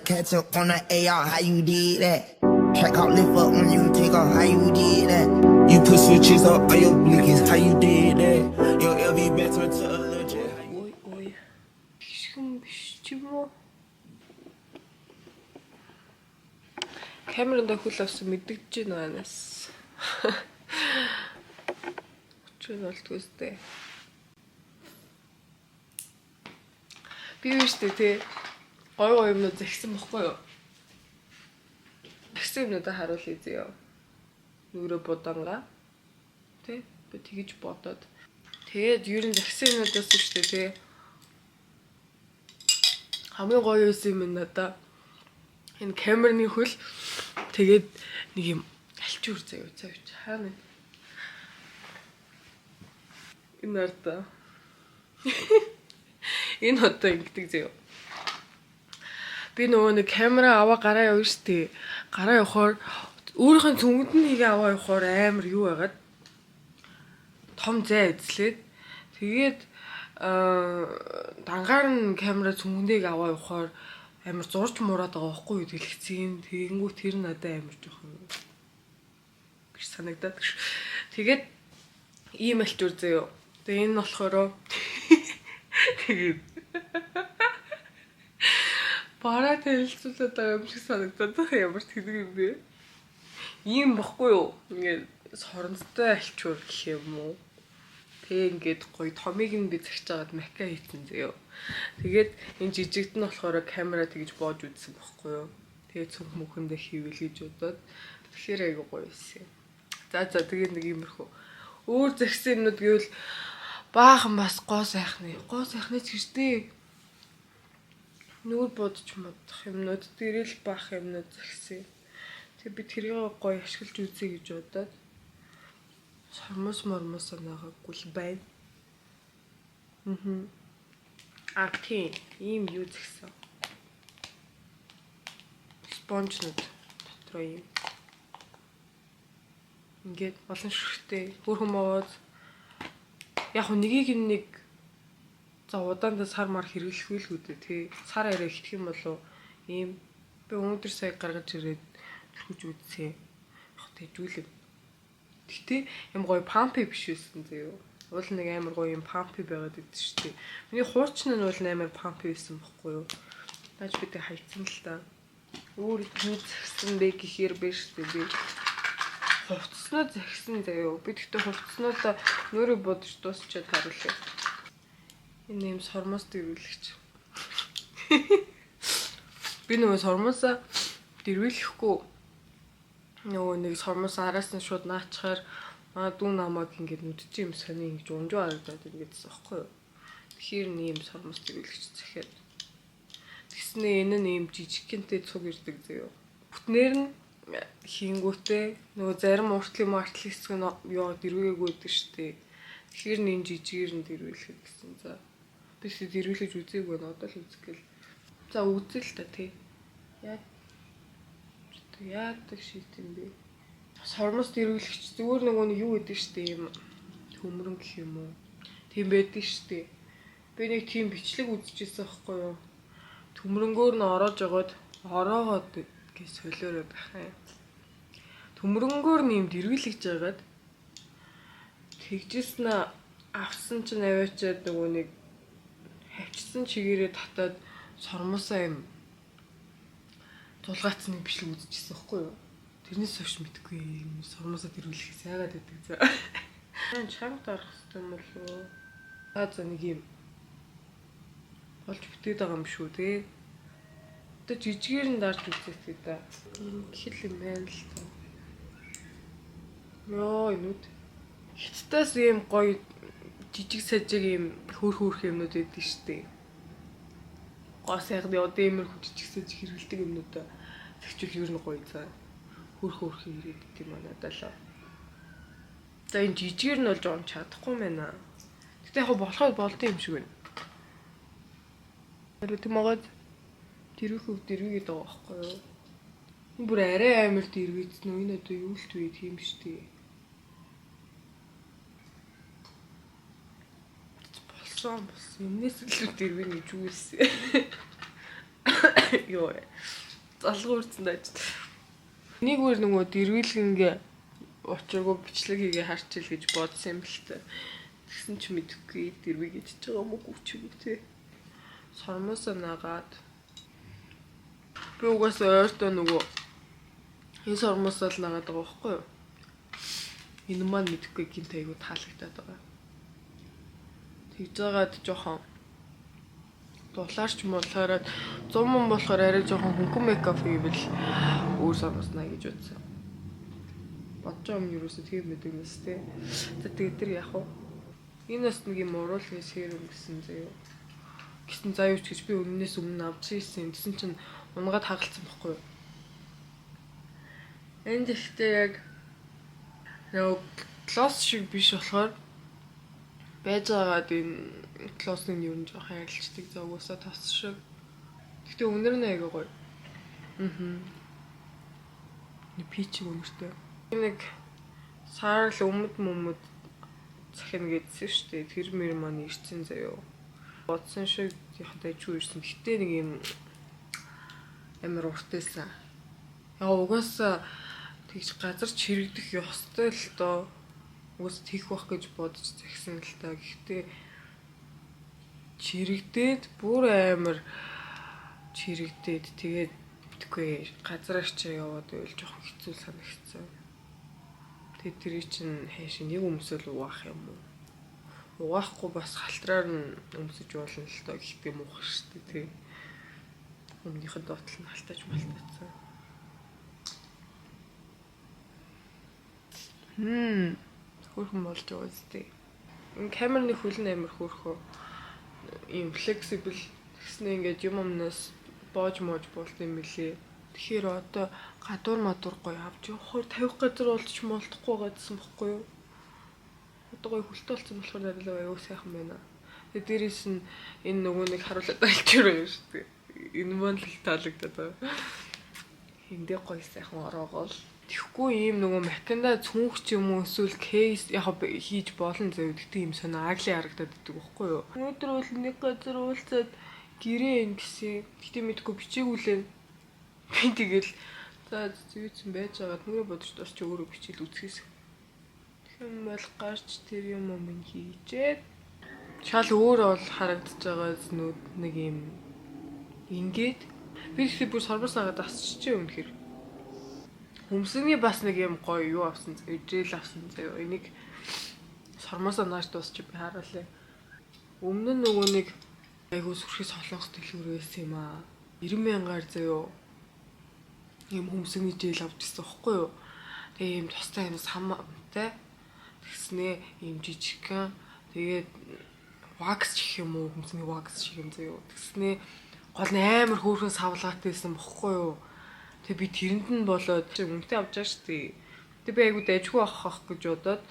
Catch up on the AR, how you did that? Track out, lift up when you take off, how you did that? You put switches up on your blinkies, how you did that? Your LV better to a legend. Ой. Хишгэн биш ч юм уу? Камеранд хөл авсан мэддэгдэж байна анаас. Өчигдөр болтгоо сте. Би үүштэй те гой юмнууд загсан бохгүй юу? Загсан юмнуудаа харуулъя зөө. Нүрэ буданга. Тэ би тэгж бодоод. Тэгээд ер нь загсан юмнуудаас үүштэй те. Хамгийн гоё юм нь надаа энэ камерны хөл тэгээд нэг юм алчуур заяа цаавч хаана энэ арта энэ хотоо ингэдэг заяа би нөгөө нэг камера аваа гараа явна штэ гараа явахаар өөрийнхөө цүнгэнд нь хийгээ аваа явахаар амар юу байгаад том зай эзлээд тэгээд дангаар нь камера цүнгэндээ аваа явахаар амар зурж мураад байгаа байхгүй юу дэлгэцэн тэгэнгүү тэр надад амар жоохон гэж санагдаад. Тэгээд ийм алчуур заяа. Тэгээ энэ болохоор тэгээд бараа танилцуулаад байгаа юм шиг санагдаад ямар тэнэг юм бэ? Ийм бохгүй юу? Ингээд соронцтой алчуур гэх юм уу? Тэг ингээд гоё томыг нь би загч агаад мака хийцэн заяа. Тэгээд энэ жижигт нь болохоор камера тэгж боож үзсэн байхгүй юу. Тэгээд цүнх мөхөндөө хийвэл гэж бодоод тэгэхээр айгу гоё байсан. За тэгээд нэг иймэрхүү. Өөр загсан юмнууд гэвэл баахан бас гоо сайхны ч гэжтэй. Нүур бодож модох юмнууд дээрэл баах юмнууд загсан. Тэгээд би тэрийг гоё ашиглаж үзье гэж бодоод сармас мормос санаагаагүй л байна. Актив ийм юу згсэн. Спонжнууд дотроо ийм. Ингээд олон ширхтэй хөрхөн мовоз. Яг нэгийг нэг за удаандаа сар мар хэрэглэхгүй л үүдээ тий. Сар арай ихтэх юм болов ийм би өнөөдөр сая гаргаж ирээд төлхөж үзсэн. Яг тэжүүлээ. Гэтэ юм гоё пампи биш байсан заяа. Уул нэг амар гоё юм пампи байгаад идэв шүү дээ. Миний хуучны нь бол амар пампи байсан бохгүй юу. Тааж би тэг хайцсан л та. Өөр юу загсан бэ гэхээр биш дээ би. Хувцсноо загсан заяа. Би тэгтээ хувцснуудаа нөрөө бодож дуусчаад харуулъя. Энэ юм сормоос дэрвэлэгч. Би нөгөө сормоосаа дэрвэлэхгүй нөгөө нэг сормоос араас нь шууд наачхаар дүү намайг ингэж нүдчих юм сони ингэж унжуу харагдаад ингэдсэн аахгүй юу. Тэгэхээр нэм сормоос дэрвэлэгч захиад. Тэгснээ энэ нь юм жижигхэнтэй цуг ирдэг заяа. Бүтнээр нь хийнгүүтээ нөгөө зарим уртлын хэсэг нь ёо дэрвээгүй байдаг штэ. Тэгэхээр нэм жижигээр нь дэрвэлэх гэсэн. За би ч дэрвэлж үзээгүй нь одоо л үзгээл. За үзэл л та тий. Яадаг шийт юм бэ? Сормос дэрвэлэгч зүгээр нөгөө нь юу гэдэг штэ юм төмрөн гэх юм уу? Тийм байдаг штэ. Би нэг тийм бичлэг үзчихсэн байхгүй юу? Төмрөнгөөр нь ороогоод гэж солиороо байх юм. Төмрөнгөөр нь юм дэрвэлж байгаад тэгжсэн авсан чинь аваачаад нөгөө нэг хавчсан чигээрээ татаад сормосоо юм тулгаацны бичлэг үзчихсэн байхгүй юу? Тэрнээс хойш мэдгүй юм сормосоо дэрвэлэхээс яагаад гэдэг зэ. Чанга дарах хэрэгтэй юм болов. За нэг юм болж бүтээд байгаа юм шүү те. Одоо жижигээр нь дарж үзэх гэдэг. Ихэл юм байна л та. Йоо энүүд. Хятадаас ийм гоё жижиг сажиг ийм хөөх юмнууд байдаг штэ. Гоо сайхан одоо иймэрхүү жижиг сажиг хэрэгэлдэг юмнуудаа тэгчүүл ер нь гоё цаа. Хөөх ирээд тийм аа надад л. За энэ жижигээр нь болж он чадахгүй байна. Гэтэ яг болоход болдсон юм шиг байна. Тэр тэмээд дэрвэгээд байгаа байхгүй юу? Энэ бүр арай амар дэрвэцэн үү? Энэ одоо юу л вэ тийм штэ. Болсон. Энэс илүү дэрвэн гэж үгүйсэн. Юу вэ? Залгуурсан даж. Нэг үр нөгөө дэрвэлгэнгээ учиргүй бичлэг хийгээ харчил гэж бодсон юм л та. Тэгсэн ч мэдэхгүй дэрвэг идчихэж байгаа юм уу ч юм те. Сормоос нагаад би угаасаа ойртоо нөгөө энэ сормоос л нагаад байгаа байхгүй юу? Энэ маань мэдэхгүй гинт айгу таалагдаад байгаа. Тэгж байгаад жоохон дулаарч молохоор 100 мөн болохоор арай жоохон хөнгөн мейкап хийвэл өөр сормоснаа гэж бодсон. Бодож байгаа юм юусоо тийм мэдэг нэс тээ. За тэгээд тэр яах вэ? Энэ бас нэг юм уруулгын серум гэсэн заяа. Гэсэн заяавч гэж би өмнөөс өмнө авч ирсэн. Тэсэн чинь унгаад хагалцсан байхгүй юу? Энд ихтэй яг яг класс шиг биш болохоор байж байгаад энэ классны юу нэг жоохон ярилчдаг за угаасаа тас шиг. Гэтэ өнөр нь аяга гоё. Нэг пич өнөртэй. Нэг саарл өмд захин гэдсэн шүү дээ. Тэр мэр маань ирсэн заяо. Бодсон шиг яхад ажгүй ирсэн. Гэтэ нэг юм амар уртайсан. Яа угаасаа тэгж газар чирэгдэх ёстой л доо. Угаас тийх байх гэж бодож захисан л та. Гэхдээ чирэгдээд бүр амар чирэгдээд тэгээд битгүй газараар ч яваад байвал жоохон хэцүү санагдсан. Тэгээд тэр чинь хайш нэг өмсөл угаах юм уу? Угаахгүй бас халтраар нь өмсөж болно л доо. Гэхдээ муухай шүү дээ тий. Өмнөхөд дотол нь халтаж малтацсан. Хөрхөн болж байгаа зү. Энэ камерны хөлн амар хөрхөө. Ийм flexible гэснээр ингээд юм өмнөөс боож моож болт юм билээ. Тэгэхээр одоо гадуур мадуур гоё авч явахаар 50 газар олдч молдохгүй байгаадсан бохгүй юу? Одоо гоё хөлтэй болсон болохоор арилаа аюу сайхан байна. Тэгээд дээрээс нь энэ нөгөө нэг харуулаад альчраа юм шүү дээ. Энэ маань л таалагдаад байгаа. Хиндээ гоё сайхан ороогоол. Тэгэхгүй ийм нөгөө макинда цүнх ч юм уу эсвэл кейс яг хийж болно зав. Тэгтээ ийм сонио агли харагдаад идэг байхгүй юу? Өнөөдөр бол нэг газар уулзаад гэрээ ин гэсэн. Гэтэ мэдгүй бичээгүй лээ. Би тэгэл за зүйцэн байж байгаа нүрэ бодож тус чи өөрөө бичил үзхээс. Тэгм бол гарч тэр юм юм хийжээд шал өөр бол харагдаж байгаа зүнүүд нэг юм ингээд би ихтэй бүр сормос агаад асчихжээ үнэхээр. Хүмсний бас нэг юм гоё юу авсан зэжэл авсан заяа. Энийг сормосоо нааш дуусчих би хараалаа. Өмнө нь нөгөө нэг айгуу сүрхий солонгос дэлгүүр байсан юм аа. 90,000-аар заяа. Ийм хүмсний жил авчихсан байхгүй юу? Тэгээ ийм тустай юм самтай тэгснээ ийм жижигхан тэгээд wax гэх юм уу хүмсний wax шиг юм заяа. Тэгснээ гол нь амар хөөрхөн савлгаатайсэн бохгүй юу? Тэг би тэрэнд нь болоод үнэтэй авч байгаа шүү дээ. Тэг би айгуу дайжгүй авах гэж бодоод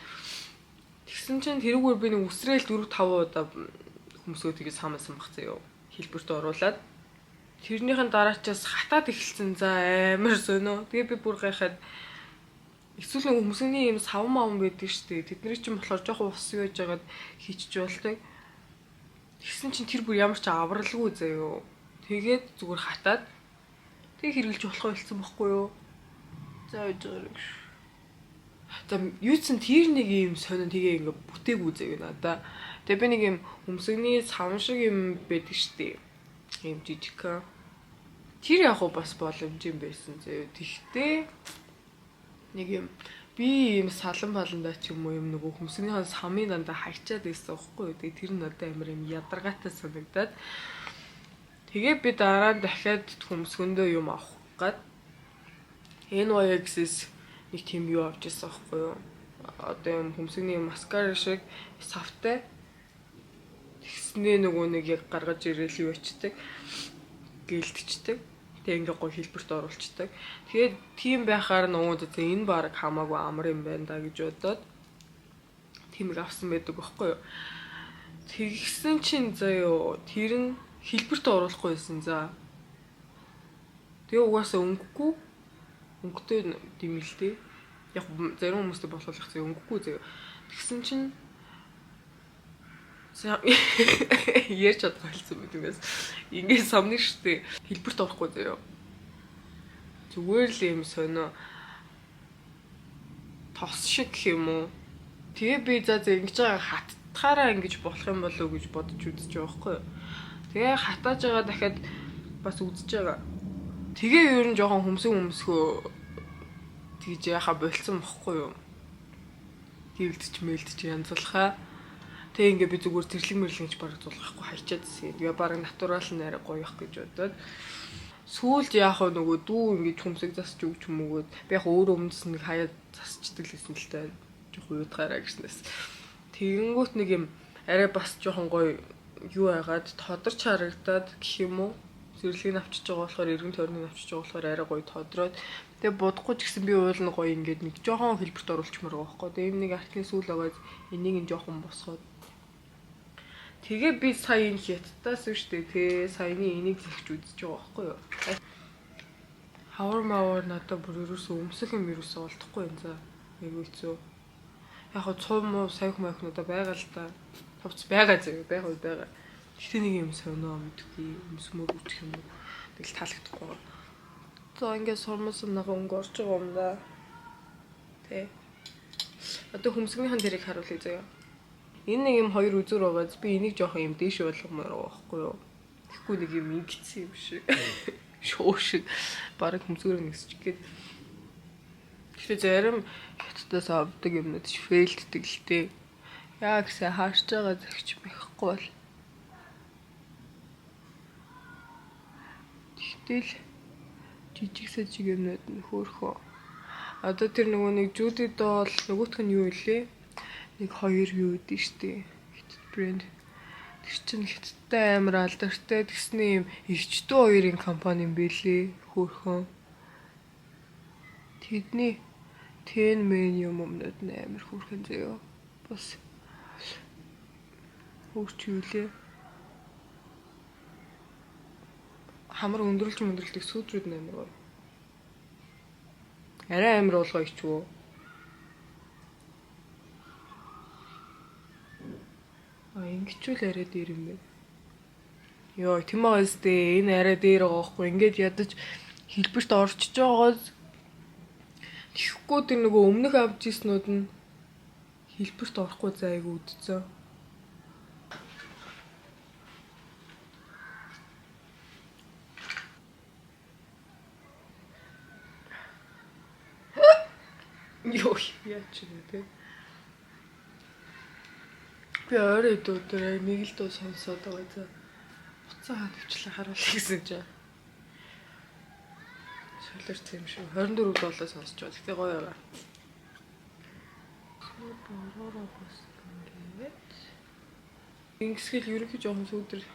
тэгсэн чинь тэрүүгээр би нэг үсрээл 4-5 удаа хүмүүсөө тэгээ самсан бах заяа. Хэлбэрт оруулаад тэрнийхэн дараачаас хатаад эхэлсэн за амар сонио. Тэгээ би бүр гайхаад эсвэл нэг хүмүүсний юм савн маавн байдаг шүү дээ. Тэдний чинь болохоор жоохон ус юуж байгаад хийчих болтой. Тэгсэн чинь тэр бүр ямар ч авралгүй заяа. Тэгээд зүгээр хатаад тэг хэрглэж болох байлцсан бохгүй юу? За ээж гараг. За юу ч тэр нэг юм сонин тэгээ ингээ бүтээгүй заяа надаа. Тэгээ би нэг юм өмсгний савн шиг юм байдаг штеп. Ийм жижиг. Тэр яг бас боломж юм байсан заяа. Тэгтээ нэг юм би ийм салан баландаа ч юм уу юм нөгөө хүмсгнийхэн самын дандаа хайчаад байсан бохгүй юу? Тэгээ тэр нь одоо амар юм ядаргаатай санагдаад тэгээ би дараа нь дахиад хүмсгэндөө юм авах гээд NYX-с нэг тийм юу авч ирсэн байхгүй юу? Одоо юм хүмсгний маскара шиг савтай. Тэгснээ нөгөө нэг яг гаргаж ирээл юу ячдаг. Гэлтчдэг. Тэг ингээ гоё хэлбэрт оруулцдаг. Тэгээд тийм байхаар нөгөө зэ энэ баг хамаагүй амар юм байна да гэж бодоод тиймийг авсан байдаг байхгүй юу? Тэгсэн чинь заяо тэр нь хэлбэрт оруулахгүй байсан за. Тэгээ угаасаа өнгөтэй димэлтэй. Яг зарим хүмүүстэй болохлах зэ өнгөгүй зэ. Тэгсэн чинь Ярьж чадах болсон юм дээс. Ингээд самны штэ хэлбэрт орохгүй заяа. Зүгээр л юм сонио тос шиг гэх юм уу. Тэгээ би за ингэж байгаа хаттахаараа ингэж болох юм болов уу гэж бодож үзэж байгаа байхгүй юу. Тэгээ хатааж байгаа дахиад бас үзэж байгаа. Тэгээ ер нь жоохон хөмсгөө тэгж яхаа болцсон бохгүй юу. Хилдэж мэлдэж янзлахаа. Тэгээ ингээ би зүгээр зэрлэг мэрлэгч бараг зулгахгүй хайчаад зээ. Тэгээ бараг натурал нэрэ гоё явах гэж бодоод сүүлд яах вэ нөгөө дүү ингээ хүмсэг засч өгч юм өгөөд би яг өөр өмнөс нэг хаяад засчдаг лсэн л таа. Жох уйдгаараа гэснээс. Тэгэнгүүт нэг юм арай бас жоохон гоё юу байгаад тодорч харагдаад гэх юм уу. Зэрлэгийг авчиж байгаа болохоор эргэн тойрныг авчиж байгаа болохоор арай гоё тодроод тэгээ будахгүй ч гэсэн би уул нь гоё ингээд нэг жоохон хэлбэрт оруулчмаар байгаа байхгүй. Тэгээ юм нэг артны сүүл байгаад энийг нь жоохон босгоод тэгээ би сая энэ хятадаас штэ тэгээ саяны энийг зэгч үзэж байгаа байхгүй юу. Хавар мавар надад бүр ерөөсөө өмсөх юм ерөөсөө олдохгүй юм за. Айгу хэцүү. Яг хоо цум муу саях маахнуудаа байгаа л да. Товч байгаа зэрэг байгаа. Гэтэ нэг юм сонио мэдгүй өмсмөр үтх юм уу. Тэгэл таалагдахгүй. За ингээд сурмасан нэг өнгө орж байгаа юм да. Тэ. Одоо хөмсгийнхаа тэрийг харуулъя заяа. Энэ нэг юм хоёр үзүр байгааз би энийг жоохон юм дээш болгомоор байгаа байхгүй юу. Тэгэхгүй нэг юм ингэсэн юм шиг. Шоо шиг бараг хөмсгөр нэгсч гээд. Тэгэхээр зарим хятадаас авдаг юмнууд фейлддэг л тээ. Яа гэсэн хаарч байгаа зэгч мэхгүй бол. Тэгтэл жижиг сажиг юмнууд нь хөөхөө. Одоо тэр нөгөө нэг жүдэд бол нөгөөх нь юу илээ? Нэг хоёр юу гэдэг штэ. Хятад брэнд. Тэр чинь хятадтай амар алдартай гэсний юм эрчдүү хоёрын компани юм бэлээ. Хөөхөө. Тэдний 10 million юмнууд нь амар хөөрхөн заяа. Бас хөрч юу лээ. Хамар өндөрлөлт сүүдрүүд нь амар гоё. Арай амар болгоо ичвөө. Ингэчүүл арай дээр юм бэ. Йоо, тийм байгаа зү энэ арай дээр байгаа байхгүй. Ингээд ядаж хэлбэрт орчиж байгааз тэгэхгүй тэр нөгөө өмнөх авч ирснүүд нь хэлбэрт орохгүй зайг үдцээ. Йоо, яач вэ те. Би өөрөө дүүрээ нэг л дуу сонсоод байгаа за. Уцаа хавчлаа харуулъя гэсэн чинь. Солирч юм шүү. 24 доллар сонсож байгаа. Тэгтээ гоё байгаа. Бороо бас ингээд. Ингэсгэл ерөнхий жоохон сүүдэр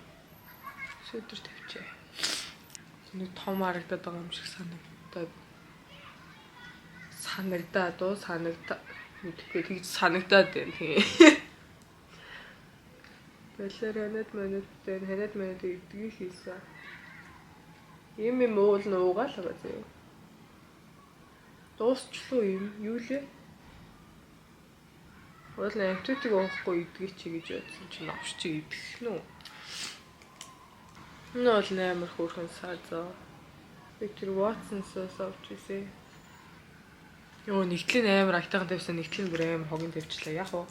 тавьчээ. Нэг том харагдаад байгаа юм шиг мэдхгүй тэгж санагдаад байна тийм. Балер ханад манад идгийг хийсэн. Ийм юм уул нуугаал байгаа зөө. Дуусчлуу юм юу лээ? Уул амтуудыг уухгүй идгийг чи гэж бодсон чинь авч чи идэх нь үү? Энэ бол амар хөөрхөн саазаа. Би тэр Watsons-аас авч ирсэн. Йоо нэгтлэн амар айтайхан тавьсан нэгтлэн бүр амар хогийн тавьчлаа яах вэ?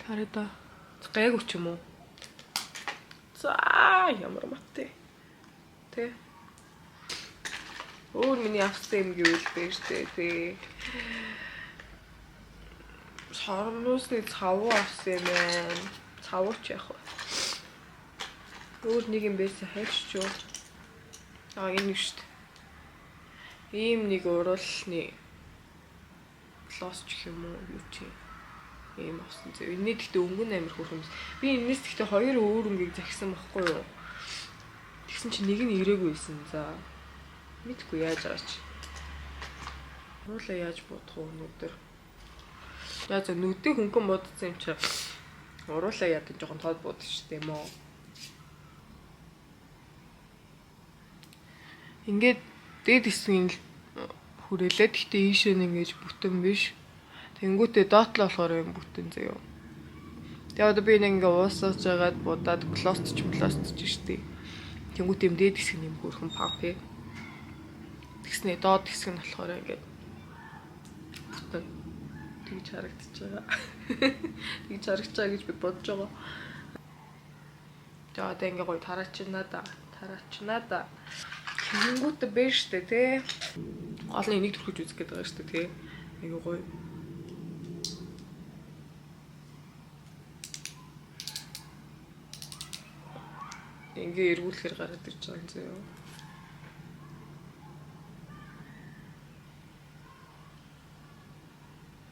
Хараа гайгүй ч юм уу? За ямар маттэй. Тэ. Өөр миний авсан юм гэвэл бэжтэй тэ. Сармусны цав авсан юм байна. Цавч яах вэ? Өөр нэг юм байсан хайч юу? Энэ шүү дээ. Ийм нэг уруулны лос ч юм уу юу чи ийм авсан зэ. Энэний гэхдээ өнгө нь амар хөөрхөн. Би энэс гэхдээ хоёр өөр өнгийг захисан байхгүй юу? Тэгсэн чи нэг нь ирээгүй байсан. За мэдгүй яаж байгаа чи. Уулаа яаж бодох вэ өнөдөр? Яа за нүдээ хөнгөн бодсон юм чи. Уруулаа яадаг жоохон тод бодчих шүү дээ юм уу? Ингээд дээд хэсгийн хүрээлээд гэхдээ ийшээ нь ингэж бүтэн биш. Тэнгүүтээ доотлоо болохоор юм бүтэн заяа. Тэгээ одоо би ингээ уусаж жагаад будаад клостч штий. Тэнгүүт юм дээд хэсэг юм хөрхөн памп. Тэгснэ доод хэсэг нь болохоор ингээд бүтэн тэгж харагдаж байгаа. Тэгж харагдаж байгаа гэж би бодож байгаа. За одоо ингээ гоё тараачнаа да. Тэнгүүт бэ штэ тий. Гол нь энийг төрхөж үзэх гээд байгаа штэ тий. Айгуу гоё. Ингээ эргүүлэхээр гараад ирж байгаа юм зөө.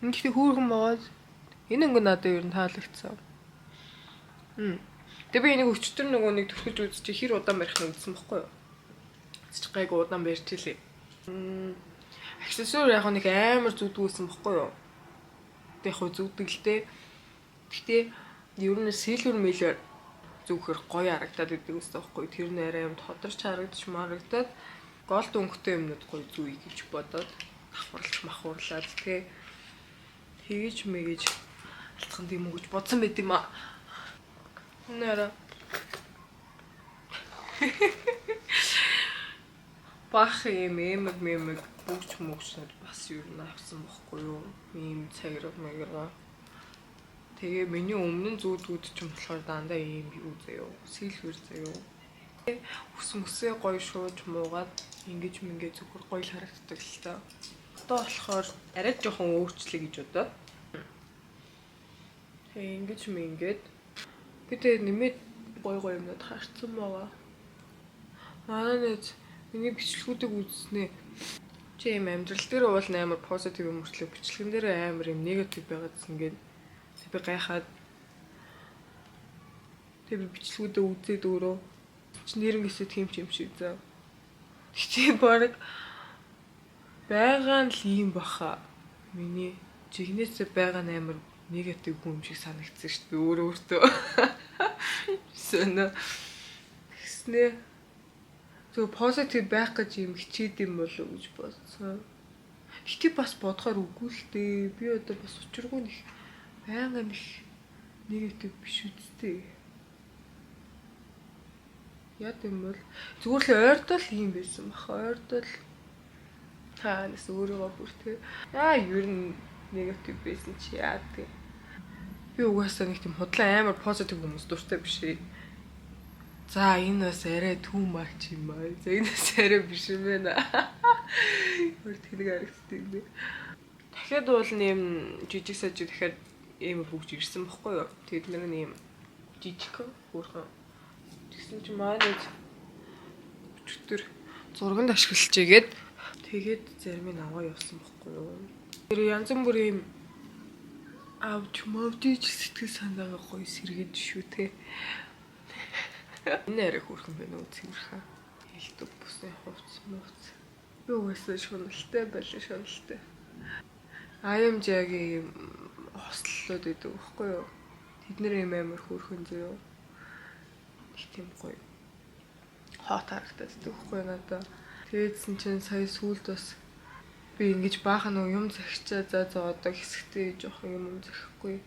Ингээд хөөрхөн байгаад энэ өнгө надад ер нь таалагдсан. Тэгээ би энийг өчтөр нөгөө нэг төрхөж үзчих хэр удаан барих нь үзсэн бохгүй юу? Чи гайгүй удаан барьж илээ. Аксессуар яг нэг амар зүдгүүлсэн бохгүй юу? Тэг яг зүддэг л дээ. Гэхдээ ер нь silver miller зүгхэр гоё харагдаад идэг үстэй бохгүй юу? Тэр нь арай юм тодорч харагдаж голд өнгөтэй юмнууд гоё зүй гэж бодоод махуурлаад тэгээ тэгэж мэгэж алтхан тийм үү гэж бодсон байт юм аа. Нэрэ бах юм эмэг бүгч мөгчнүүд бас юу н авсан бохгүй юу? Ийм цагираг мэгэрга. Тэгээ миний өмнө нь зүүдгүүд ч юм болохоор дандаа ийм юу заяа. Сэлхэр заяа. Өсмөсөө гоё шууж муугаад ингэж зүгээр гоё л харагддаг л та. Одоо болохоор арай жоохон өөрчлөе гэж бодоо. Тэгээ ингэж бид нэмээд гоё юмнууд харцсан байгаа. Манай нэг миний бичлэгүүдийг үзснээ. Чи юм амьдрал дээр уул амар позитив юм өртлөө бичлэгэн дээр амар юм негатив байгаадс ингээд би гайхаад тэр бичлэгүүдээ үзээд өөрөө чи нэрнгээсээ тийм ч юм шиг заа. Чи баг байгаа нь л юм баха. Миний жигнэсээ байгаа нь амар негатив юм шиг санагдсан шүү дээ. Би өөртөө. Сонно. Тэгснэ. Зөв позитив байх гэж юм хичээд юм болов уу гэж бодсон. Гэтэ бас бодохоор үгүй л дээ. Би одоо бас учиргүй нэг байнга нэг негатив биш үстэй. Яа гэм бол зүгээр л ойртол юм байсан баха. Ойртол таанаас өөрийгөө бүр тэ. Ер нь негатив байсан чи яа тий. Би угаасаа нэг тийм худлаа амар позитив хүмүүс дуртай биш ээ. За энэ бас арай too much юм аа. За энэ бас арай биш юм байна. Өөр тэнэг харагддаг юм бэ. Дахиад бол нэм жижиг сажиг дахиад ийм бүгж ирсэн бохгүй юу? Тэгэд нэг нэм жижиг хөөрхөн. Тэгсэн чи манай өчтөр зурганд ашиглаж игээд тэгээд зарим нь аваа явсан бохгүй юу? Тэр янз бүрийн авч мовдиж сэтгэл санаагаа гоё сэргээд шүү те. Энэ арай хөөрхөн байна уу цэвэрхэн. Хэлдэг бүсний хувц мовц. Би угаасаа шуналтай байлаа шуналтай. IMG-гийн хослолууд гэдэг байхгүй юу? Тэд нэр юм амар хөөрхөн зөө. Их тийм гоё. Хот харагдаад байхгүй надаа. Тэгээдсэн чинь сая сүлд бас би ингэж баахан нэг юм захичаа за одоо хэсэгтээ жоохон юм захихгүй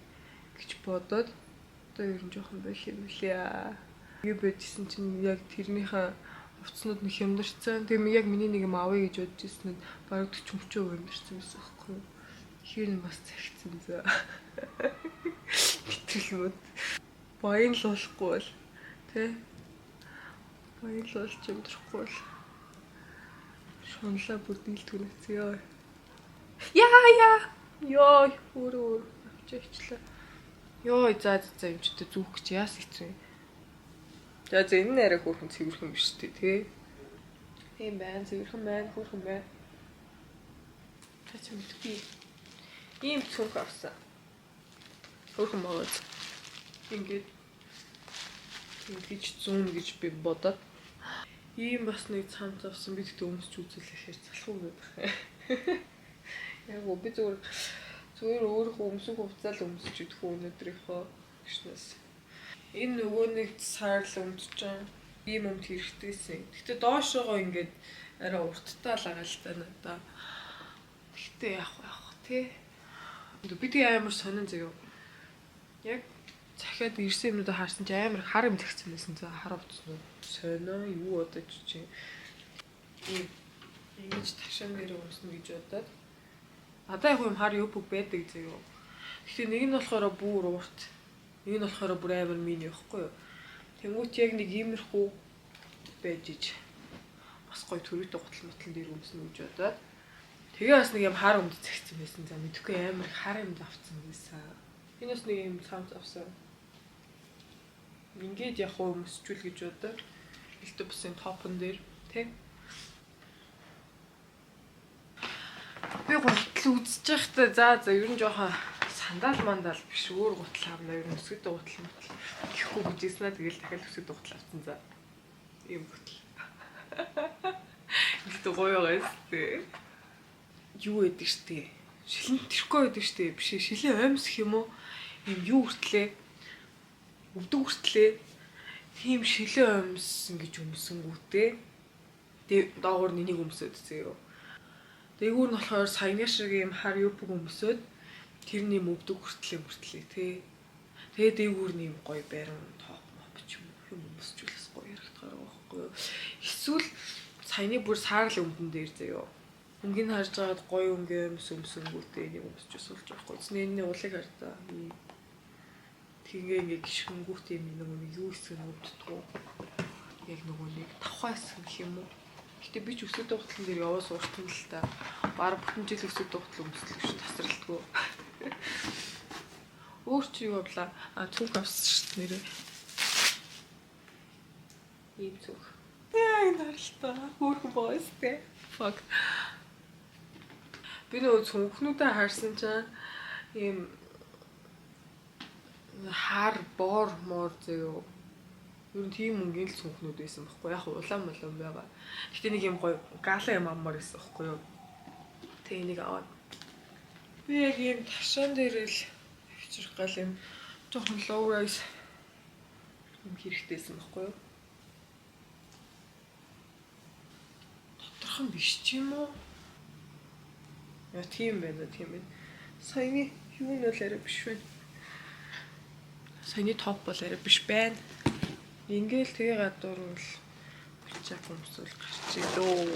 гэж бодоод одоо ер нь жоохон байх юм лээ. Юу байдсан чинь яг тэрнийхээ хувцснууд нэг хямдарсан. Тэгээ яг миний нэг юм авъя гэж бодож ирсэн нь бараг 40% хямдарсан байсан байхгүй юу? Хэр нь бас захицсан зөө. Битрэлмүүд баянлуулахгүй бол тий. Баянлуулж юмдрахгүй бол шунлаа бүр дийлтгэнэц ёо. Яа. Ёо, өөр авчаачлаа. Ёо, за юм ч тэ зүөх гэж яас хэцүү. За энэ нэрээ хөөрхөн цэвэрхэн биш үү тий. Тийм байна, цэвэрхэн байна, хөөрхөн байна. Тэч мэдгүй. Ийм цүнх авсан. Хөөрхөн байгаа. Ингээд ингэж зүүн гэж би бодоод ийм бас нэг цамц авсан. Би тэгтээ өмсч үзүүлэхээр залхуу байдаг. Яг би зүгээр өөрөө өмсөх хувцаал өмсч идэх өнөдрийнхөө гişнээс. Энэ нөгөө нэг саарл өмсч байгаа. Ийм өмд хэрэгтэйсэн. Гэтэ доошоогоо ингээд арай урттай л агаал та надаа. Гэтэ яах вэ тий. Би тэг амар сонин заяа. Яг захиад ирсэн юмнуудаа харсан чи амар хар юм зэгцсэн байсан. За хар утсан уу? Сонио юу удаж чи. Ингэж ташаан дээр өмснө гэж бодоод. Надаа яг юм хар юуп байдаг зөө. Гэхдээ нэг нь болохоор бүр урт. Нэг нь болохоор бүр амар мини явахгүй юу. Тэнгүүт яг нэг иймэрхүү байж иж. Бас гоё төрөйтэй гутал мотлон дээр өмснө гэж бодоод. Тэгээ бас нэг юм хар өмд зэгцсэн байсан. За мэдхгүй амар хар юм авцсан байсан. Энэ бас нэг юм цамц авсан. Ингээд яг өмсчүүл гэж бодоод. Илтэ бусын топон дээр тий. Би гутал үзэж байхдаа за ер нь жоохон сандал мандал биш өөр гутал авна ер нь өсгөд гутал мэтл гэхгүй гэжсэн аа тэгэл дахиад өсгөд гутал авсан за ийм гутал гэдэг гоё байгаас тээ юу гэдэг штэ шилэн тэрхгүй байдаг штэ биш шилэн оймсх юм уу ийм юу хүртлээ өвдөг хүртлээ тийм шилэн оймс ингэж өмсөнгүүтэй тэгээ доогуур нэнийг өмсөд зөө дээгүүр нь болохоор саяны шиг ийм хар юуп өмсөд тэрний мөвдөг хүртлээ тий. Тэгээ дээгүүр нь юм гоё байран топ мопч юм өмсчүүлээс гоё ярагдах байхгүй юу. Эсвэл саяны бүр саарл өмдөн дээр заяо. Өнгийн харж байгаад гоё өнгийн өмсөнгүүтэй нэг өмсч суулж байхгүй. Цэнэний уулыг хардаа. Тэгээ ингээ гიშгэнгүүтэй юм нэг юу хэсэг өвддөг. Яг нөгөө нэг давхай хэсэг гэх юм уу. Гэтэ би ч өсөд дугтлан дээр яваа суурсан л та. Бараг бүтэн жил өсөд дугтал өмслөг шүү тасралтгүй. Өөр чи юу авлаа? Цүнх авсан шүү нэрээ. Ийм цүнх. Яа наралтай. Хөөрхөн боостэй. Fuck. Би нөгөө цүнхнүүдээ харсан чинь ийм хар бор мор зөө. Юу тийм мөнгөний цүнхнүүд байсан байхгүй яг улаан болон байгаа. Гэтэ нэг юм гоё гала юм аммаар байсан байхгүй юу. Тэгээ нэг аваад. Би яг юм ташаан дээр л авчрах гал юм жоохон low rise юм хэрэгтэйсэн байхгүй юу. Тодорхой биш ч юм уу? Яа тийм байна. Саяны юу нь л арай биш байна. Саяны топ бол арай биш байна. Ингээл тэгээ гадуур бол булчаак өмсвөл гарч идөө.